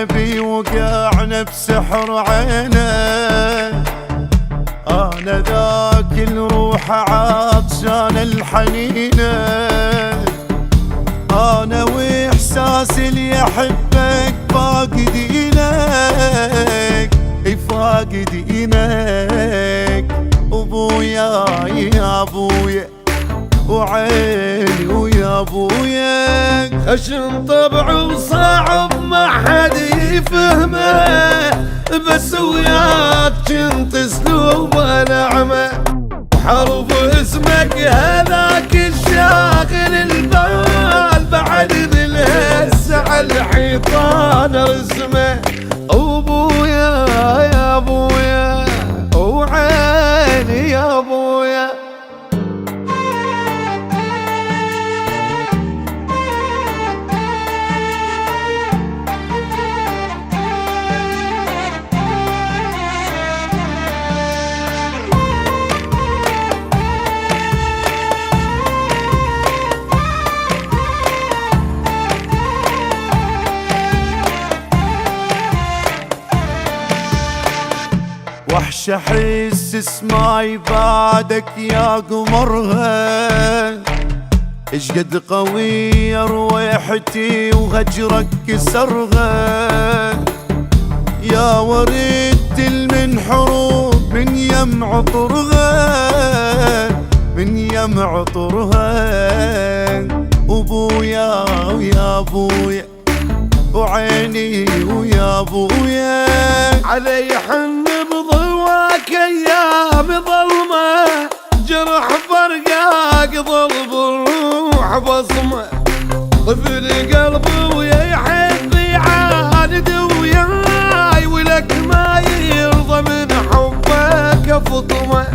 حبيبي وقعنا بسحر عينه، انا ذاك الروح عطشان الحنينه، انا واحساسي اللي احبك فاقدينك فاقدينك. ابويا يا ابويا وعيني ويا ابويا، خشن طبعه وصعب ما حد يفهمه، بس وياك كنت اسلوبه نعمه، وحرف اسمك هذاك الشاغل البال، بعد بالهس على الحيطان رسمه. ابويا يا ابويا وعيني يا ابويا. وحش احس اسمعي بعدك يا قمرها، اش قد قوية رويحتي وهجرك كسرها، يا وريد من حروب من يم عطرها من يم عطرها. ابويا ويا ابويا وعيني ويا ابويا، علي حن بضواك ايام ظلمه، جرح فرقاك ضرب الروح بصمه، طفل قلبي ويا يحب يعاند وياي، ولك ما يرضى من حبك فطمه.